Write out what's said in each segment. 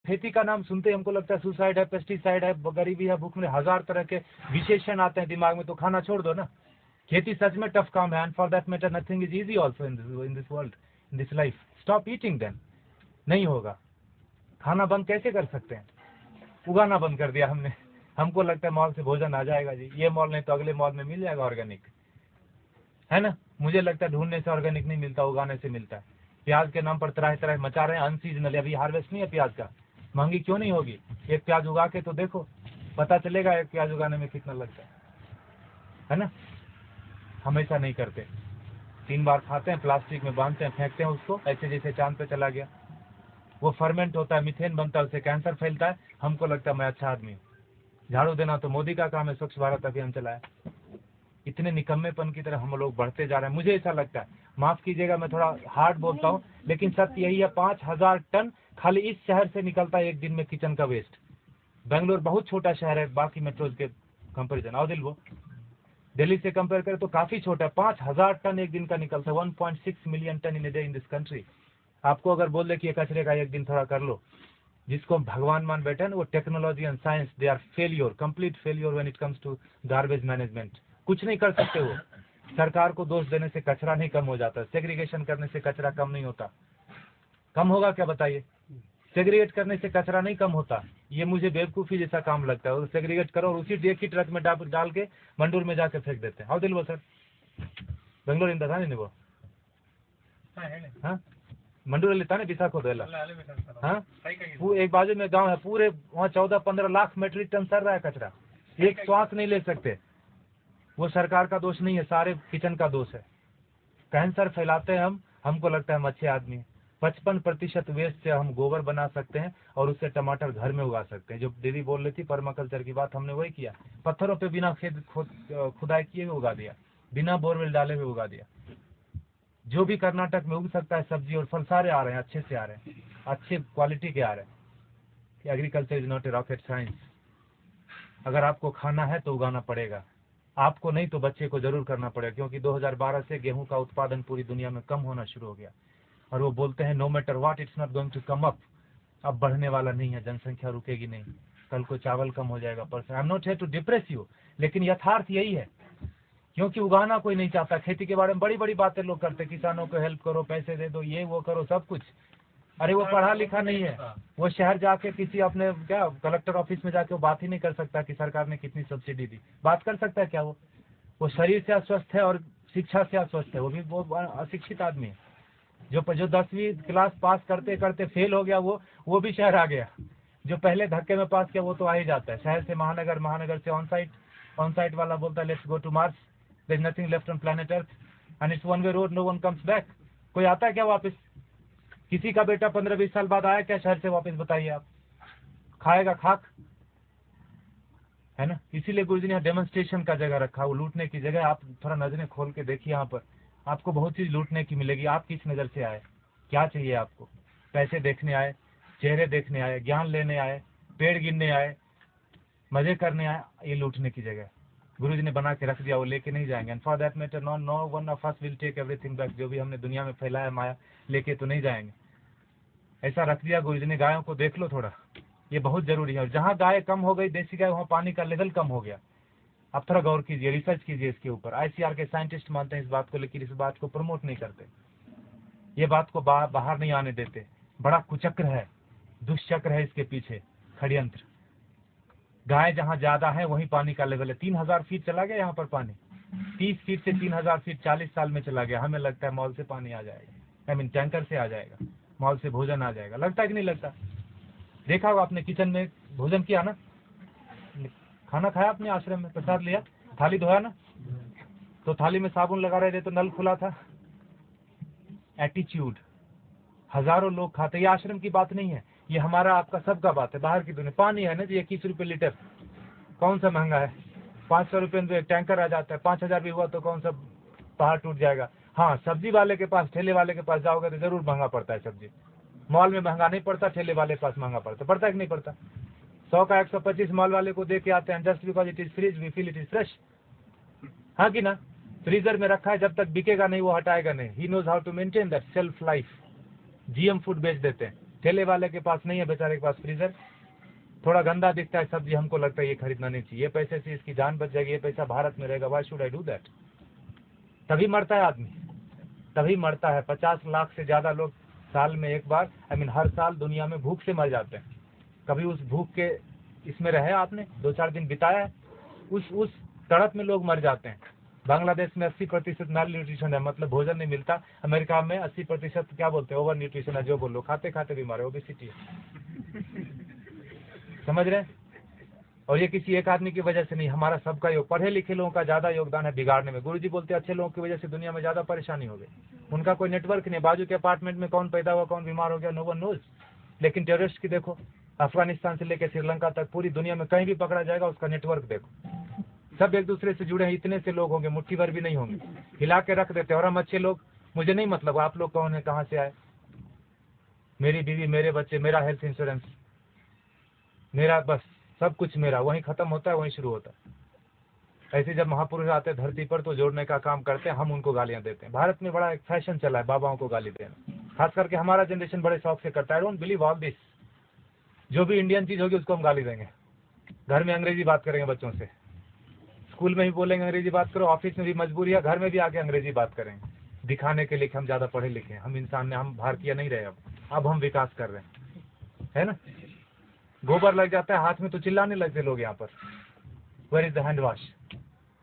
खेती का नाम सुनते ही हमको लगता है सुसाइड है, पेस्टिसाइड है, गरीबी है, भूख में 1000 तरह के विशेषण आते हैं दिमाग में, तो खाना छोड़ दो ना। खेती सच में टफ काम है, and for that matter nothing is easy also in this world, in this life. Stop eating then. नहीं होगा। खाना बंद कैसे कर सकते हैं? उगाना बंद कर दिया हमने। हमको लगता है मॉल से भोजन आ जाएगा जी, ये मॉल नहीं तो अगले मॉल में मिल जाएगा ऑर्गेनिक, है ना। मुझे लगता है ढूंढने से ऑर्गेनिक नहीं मिलता, उगाने से मिलता है। प्याज के नाम पर तरह तरह मचा रहे हैं, अनसीजनल, अभी हार्वेस्ट नहीं है प्याज का, महंगी क्यों नहीं होगी? एक प्याज उगा के तो देखो, पता चलेगा एक प्याज उगाने में कितना लगता है ना। हमेशा नहीं करते, 3 बार खाते हैं, प्लास्टिक में बांधते हैं, फेंकते हैं उसको, ऐसे जैसे चांद पे चला गया। वो फर्मेंट होता है, मीथेन बनता है, उससे कैंसर फैलता है। हमको लगता है मैं अच्छा आदमी हूँ। झाड़ू देना तो मोदी का काम है, स्वच्छ भारत अभियान चलाया। इतने निकम्मेपन की तरह हम लोग बढ़ते जा रहे हैं। मुझे ऐसा लगता है, माफ कीजिएगा मैं थोड़ा हार्ड बोलता हूँ, लेकिन सत्य यही है, 5000 टन खाली इस शहर से निकलता है एक दिन में किचन का वेस्ट। बेंगलोर बहुत छोटा शहर है बाकी मेट्रोज के कंपेरिजन, और दिल वो दिल्ली से कंपेयर करें तो काफी छोटा है। 5000 टन एक दिन का निकलता है, 1.6 million ton in a day in this country. आपको अगर बोल दे कि ये कचरे का एक दिन थोड़ा कर लो, जिसको भगवान मान बैठे हैं, वो technology and science, they are failure, complete failure when it comes to garbage management. कुछ नहीं कर सकते वो। सरकार को दोष देने से कचरा नहीं कम हो जाता, सेग्रीगेशन करने से कचरा कम नहीं होता। कम होगा क्या बताइए? सेग्रीगेट करने से कचरा नहीं कम होता। ये मुझे बेवकूफ़ी जैसा काम लगता है। और सेग्रीगेट करो और उसी एक ही ट्रक में डाल के मंडूर में जाके फेंक देते हैं। हाउ दिल वो सर, बेंगलोर इंदा था नहीं वो, हाँ मंडूर लेता है विशाखोदला, हाँ वो एक बाजू में गांव है, पूरे वहाँ 14-15 लाख मेट्रिक टन सर रहा है कचरा, एक श्वास नहीं ले सकते। वो सरकार का दोष नहीं है, सारे किचन का दोष है। कैंसर फैलाते हैं हम, हमको लगता है हम अच्छे आदमी हैं। 55% वेस्ट से हम गोबर बना सकते हैं और उससे टमाटर घर में उगा सकते हैं। जो दीदी बोल रही थी पर्माकल्चर की बात, हमने वही किया। पत्थरों पे बिना खुदाई किए हुए उगा दिया, बिना बोरवेल डाले हुए उगा दिया। जो भी कर्नाटक में उग सकता है सब्जी और फल सारे आ रहे हैं, अच्छे से आ रहे हैं, अच्छे क्वालिटी के आ रहे हैं। Agriculture is not a rocket science. अगर आपको खाना है तो उगाना पड़ेगा, आपको नहीं तो बच्चे को जरूर करना पड़ेगा। क्योंकि 2012 से गेहूं का उत्पादन पूरी दुनिया में कम होना शुरू हो गया, और वो बोलते हैं no matter what it's not going to come up. अब बढ़ने वाला नहीं है, जनसंख्या रुकेगी नहीं। कल को चावल कम हो जाएगा परसों। I am not here to depress you, लेकिन यथार्थ यही है। क्योंकि उगाना कोई नहीं चाहता। खेती के बारे में बड़ी बड़ी बातें लोग करते, किसानों को हेल्प करो, पैसे दे दो, ये वो करो, सब कुछ। अरे वो पढ़ा लिखा नहीं है, वो शहर जाके किसी अपने क्या कलेक्टर ऑफिस में जाके वो बात ही नहीं कर सकता कि सरकार ने कितनी सब्सिडी दी। बात कर सकता है क्या? वो शरीर से अस्वस्थ है और शिक्षा से अस्वस्थ है। वो भी वो अशिक्षित आदमी है। जो 10वीं क्लास पास करते करते फेल हो गया, वो भी शहर आ गया। जो पहले धक्के में पास किया वो तो आ ही जाता है। शहर से महानगर, महानगर से ऑन साइट वाला बोलता है let's go to Mars, there is nothing left on planet Earth and it's one way road, no one comes back. कोई आता है क्या वापस? किसी का बेटा 15-20 साल बाद आया क्या शहर से वापस? बताइए आप। खाएगा खाक, है ना। इसीलिए गुरुजी ने यहाँ डेमोन्स्ट्रेशन का जगह रखा, वो लूटने की जगह। आप थोड़ा नजरें खोल के देखिए, यहाँ पर आपको बहुत चीज लूटने की मिलेगी। आप किस नजर से आए? क्या चाहिए आपको? पैसे देखने आए, चेहरे देखने आए, ज्ञान लेने आए, पेड़ गिनने आए, मजे करने आए? ये लूटने की जगह गुरुजी ने बना के रख दिया, वो लेके नहीं जाएंगे। And for that matter no one of us will take everything back. जो भी हमने दुनिया में फैलाया माया, लेके तो नहीं जाएंगे। ऐसा रख दिया गुरुजी ने। गायों को देख लो थोड़ा, ये बहुत जरूरी है। और जहाँ गाय कम हो गई, देसी गाय, वहाँ पानी का लेवल कम हो गया। आप थोड़ा गौर कीजिए, रिसर्च कीजिए इसके ऊपर। ICR के साइंटिस्ट मानते हैं इस बात को, लेकिन इस बात को प्रमोट नहीं करते, ये बात को बाहर नहीं आने देते। बड़ा कुचक्र है, दुष्चक्र है इसके पीछे, षड्यंत्र। गाय जहाँ ज्यादा है वहीं पानी का लेवल है। 3000 फीट चला गया यहाँ पर पानी, 30 फीट से 3000 फीट 40 साल में चला गया। हमें लगता है मॉल से पानी आ जाएगा, टैंकर से आ जाएगा, मॉल से भोजन आ जाएगा। लगता है कि नहीं लगता? देखा होगा आपने, किचन में भोजन किया ना, खाना खाया अपने आश्रम में, प्रसाद लिया, थाली धोया ना, तो थाली में साबुन लगा रहे थे तो नल खुला था। एटीट्यूड। हजारों लोग खाते। ये आश्रम की बात नहीं है, ये हमारा आपका सबका बात है। बाहर की दुनिया पानी है ना जी, 21 रुपये लीटर, कौन सा महंगा है? 500 रुपये में एक टैंकर आ जाता है। 5000 भी हुआ तो कौन सा पहाड़ टूट जाएगा? हाँ, सब्जी वाले के पास, ठेले वाले के पास जाओगे तो जरूर महंगा पड़ता है सब्जी। मॉल में महंगा नहीं पड़ता, ठेले वाले के पास महंगा पड़ता है कि नहीं पड़ता? 100 का 125 मॉल वाले को दे के आते हैं, just because it is freeze we feel it is fresh. हाँ कि ना? फ्रीजर में रखा है, जब तक बिकेगा नहीं वो हटाएगा नहीं। He knows how to maintain that shelf life. GM food बेच देते हैं, ठेले वाले के पास नहीं है बेचारे के पास फ्रीजर, थोड़ा गंदा दिखता है सब्जी, हमको लगता है ये खरीदना नहीं चाहिए, ये पैसे से इसकी जान बच जाएगी, ये पैसा भारत में रहेगा, why should I do that. तभी मरता है आदमी, तभी मरता है। 50 लाख से ज्यादा लोग साल में एक बार, हर साल दुनिया में भूख से मर जाते हैं। कभी उस भूख के इसमें रहे आपने 2-4 दिन बिताया है, उस तड़प में लोग मर जाते हैं। बांग्लादेश में 80% माल न्यूट्रिशन है, मतलब भोजन नहीं मिलता। अमेरिका में 80% क्या बोलते हैं, ओवर न्यूट्रिशन है, जो बोलो, खाते खाते बीमार है, ओबेसिटी है। समझ रहे हैं? और ये किसी एक आदमी की वजह से नहीं, हमारा सबका योग, पढ़े लिखे लोगों का ज्यादा योगदान है बिगाड़ने में। गुरुजी बोलते हैं अच्छे लोगों की वजह से दुनिया में ज्यादा परेशानी हो गई, उनका कोई नेटवर्क नहीं, बाजू के अपार्टमेंट में कौन पैदा हुआ, कौन बीमार हो गया, नो वन नोज। लेकिन टेररिस्ट की देखो, अफगानिस्तान से लेकर श्रीलंका तक पूरी दुनिया में कहीं भी पकड़ा जाएगा, उसका नेटवर्क देखो, सब एक दूसरे से जुड़े हैं। इतने से लोग होंगे, मुट्ठी भर भी नहीं होंगे, हिला के रख देते। और हम अच्छे लोग, मुझे नहीं मतलब आप लोग कौन है, कहाँ से आए, मेरी बीवी, मेरे बच्चे, मेरा हेल्थ इंश्योरेंस, मेरा बस सब कुछ मेरा, वहीं खत्म होता है, वहीं शुरू होता है। ऐसे जब महापुरुष आते हैं धरती पर तो जोड़ने का काम करते हैं, हम उनको गालियां देते हैं। भारत में बड़ा एक फैशन चला है बाबाओं को गाली देना, खास करके हमारा जनरेशन बड़े शौक से करता है। I don't believe all this. जो भी इंडियन चीज होगी उसको हम गाली देंगे, घर में अंग्रेजी बात करेंगे बच्चों से, स्कूल में भी बोलेंगे अंग्रेजी बात करो, ऑफिस में भी मजबूरी है, घर में भी आके अंग्रेजी बात करेंगे, दिखाने के लिए कि हम ज्यादा पढ़े लिखे हैं, हम इंसान हैं, हम भारतीय नहीं रहे। अब हम विकास कर रहे हैं, है ना। गोबर लग जाता है हाथ में तो चिल्लाने लगते लोग यहाँ पर, where is the hand wash.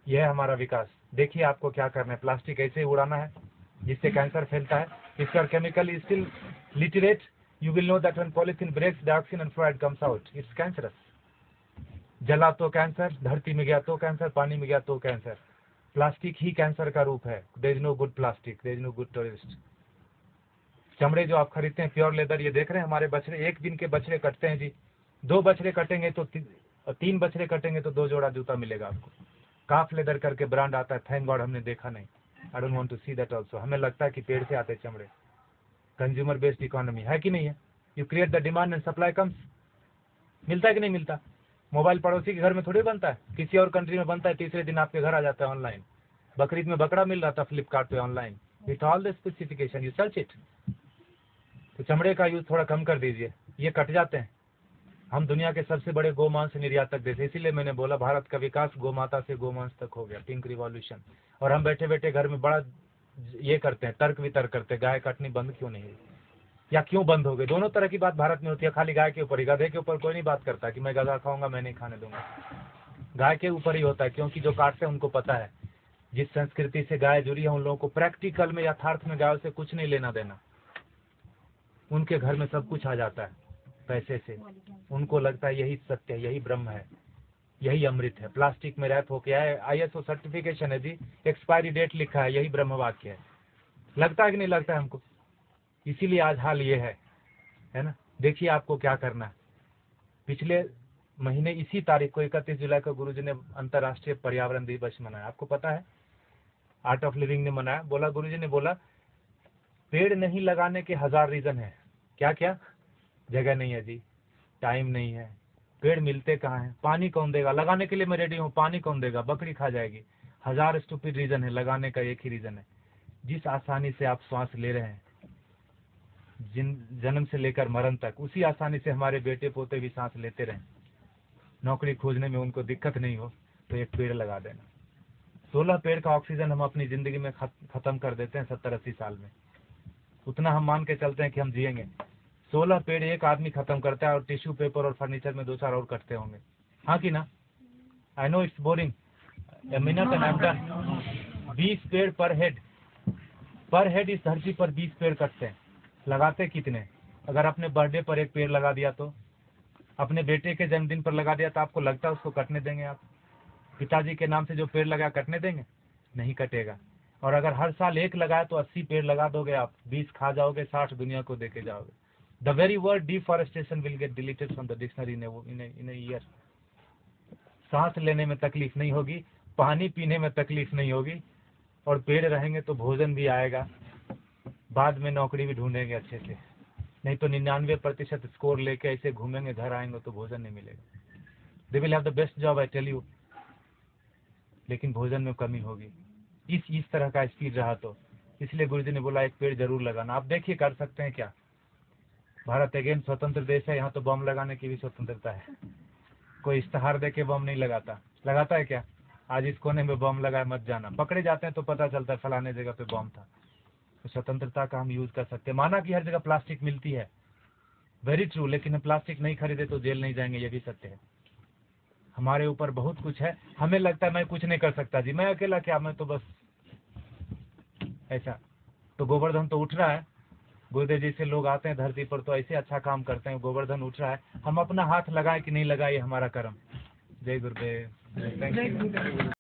यह है हमारा विकास। देखिए आपको क्या करना है, प्लास्टिक ऐसे ही उड़ाना है जिससे कैंसर फैलता है। इसका chemical still literate, you will know that when polythene breaks dioxin and fluoride comes out, it's cancerous. जला तो कैंसर, धरती में गया तो कैंसर, पानी में गया तो कैंसर। प्लास्टिक ही कैंसर का रूप है। There is no good plastic, there is no good terrorist. चमड़े जो आप खरीदते हैं प्योर लेदर, ये देख रहे हैं हमारे बछड़े, एक दिन के बछड़े कटते हैं जी, 2 बछड़े कटेंगे तो 3 बछड़े कटेंगे तो 2 जोड़ा जूता मिलेगा आपको। काफ लेदर करके ब्रांड आता है, थैंक गॉड हमने देखा नहीं, I don't want to see that also. हमें लगता है कि पेड़ से आते चमड़े। कंज्यूमर बेस्ड इकोनॉमी है कि नहीं है? You create the demand and supply comes. मिलता है कि नहीं मिलता? मोबाइल पड़ोसी के घर में थोड़ी बनता है, किसी और कंट्री में बनता है, तीसरे दिन आपके घर आ जाता है ऑनलाइन। बकरीद में बकरा मिल रहा था फ्लिपकार्ट पे online, with all the specification, you search it. तो चमड़े का यूज थोड़ा कम कर दीजिए, ये कट जाते हैं। हम दुनिया के सबसे बड़े गोमांस निर्यातक देश, इसीलिए मैंने बोला भारत का विकास गोमाता से गोमांस तक हो गया, पिंक रिवॉल्यूशन। और हम बैठे बैठे घर में बड़ा ये करते हैं, तर्क वितर्क करते हैं, गाय काटनी बंद क्यों नहीं हुई या क्यों बंद हो गई। दोनों तरह की बात भारत में होती है, खाली गाय के ऊपर ही। गधे के ऊपर कोई नहीं बात करता कि मैं गधा खाऊंगा, मैं नहीं खाने दूंगा। गाय के ऊपर ही होता है, क्योंकि जो काटते हैं उनको पता है जिस संस्कृति से गाय जुड़ी है उन लोगों को प्रैक्टिकल में यथार्थ में गायों से कुछ नहीं लेना देना। उनके घर में सब कुछ आ जाता है पैसे से, उनको लगता है यही सत्य है, यही ब्रह्म है, यही अमृत है। प्लास्टिक में रैप होके आए, ISO सर्टिफिकेशन है जी, एक्सपायरी डेट लिखा है, यही ब्रह्म वाक्य है। लगता है कि नहीं लगता है हमको? इसीलिए आज हाल ये है ना। देखिए आपको क्या करना है। पिछले महीने इसी तारीख को 31 जुलाई को गुरुजी ने अंतर्राष्ट्रीय पर्यावरण दिवस मनाया, आपको पता है? आर्ट ऑफ लिविंग ने मनाया। बोला, गुरुजी ने बोला पेड़ नहीं लगाने के 1000 रीजन है। क्या क्या? जगह नहीं है जी, टाइम नहीं है, पेड़ मिलते कहाँ हैं, पानी कौन देगा, लगाने के लिए मैं रेडी हूँ, पानी कौन देगा, बकरी खा जाएगी। 1000 स्टूपिड रीजन है, लगाने का एक ही रीजन है, जिस आसानी से आप श्वास ले रहे हैं जन्म से लेकर मरण तक, उसी आसानी से हमारे बेटे पोते भी सांस लेते रहें। नौकरी खोजने में उनको दिक्कत नहीं हो तो एक पेड़ लगा देना। 16 पेड़ का ऑक्सीजन हम अपनी जिंदगी में खत्म कर देते हैं 70-80 साल में। उतना हम मान के चलते हैं कि हम जिएंगे। 16 पेड़ एक आदमी खत्म करता है, और टिश्यू पेपर और फर्नीचर में 2-4 और कटते होंगे, हाँ कि ना? I know it's boring, a minute and I am done. 20 पेड़ पर हेड इस धरती पर 20 पेड़ कटते हैं। लगाते कितने? अगर अपने बर्थडे पर एक पेड़ लगा दिया, तो अपने बेटे के जन्मदिन पर लगा दिया, तो आपको लगता है उसको कटने देंगे आप? पिताजी के नाम से जो पेड़ लगा कटने देंगे? नहीं कटेगा। और अगर हर साल एक लगाया तो 80 पेड़ लगा दोगे आप, 20 खा जाओगे, 60 दुनिया को देके जाओगे। The very word deforestation will get deleted from the dictionary in a year. सांस लेने में तकलीफ नहीं होगी, पानी पीने में तकलीफ नहीं होगी, और पेड़ रहेंगे तो भोजन भी आएगा, बाद में नौकरी भी ढूंढेंगे अच्छे से। नहीं तो 99% स्कोर लेके ऐसे घूमेंगे, घर आएंगे तो भोजन नहीं मिलेगा। They will have the best job, I tell you, लेकिन भोजन में कमी होगी। इस तरह का स्पीड रहा तो इसलिए गुरुजी ने बोला एक पेड़ जरूर लगाना। आप देखिए कर सकते हैं क्या। भारत अगेन स्वतंत्र देश है, यहाँ तो बम लगाने की भी स्वतंत्रता है। कोई इश्तेहार दे के बम नहीं लगाता, लगाता है क्या? आज इस कोने में बम लगाए मत जाना, पकड़े जाते हैं तो पता चलता है फलाने जगह पे बम था। तो स्वतंत्रता का हम यूज कर सकते हैं। माना कि हर जगह प्लास्टिक मिलती है, वेरी ट्रू, लेकिन हम प्लास्टिक नहीं खरीदे तो जेल नहीं जाएंगे, ये भी सत्य है। हमारे ऊपर बहुत कुछ है, हमें लगता है मैं कुछ नहीं कर सकता जी, मैं अकेला क्या, मैं तो बस ऐसा। तो गोवर्धन तो उठ रहा है, गुरुदेव जैसे लोग आते हैं धरती पर तो ऐसे अच्छा काम करते हैं, गोवर्धन उठ रहा है। हम अपना हाथ लगाए कि नहीं लगाए, ये हमारा कर्म। जय गुरुदेव, थैंक यू।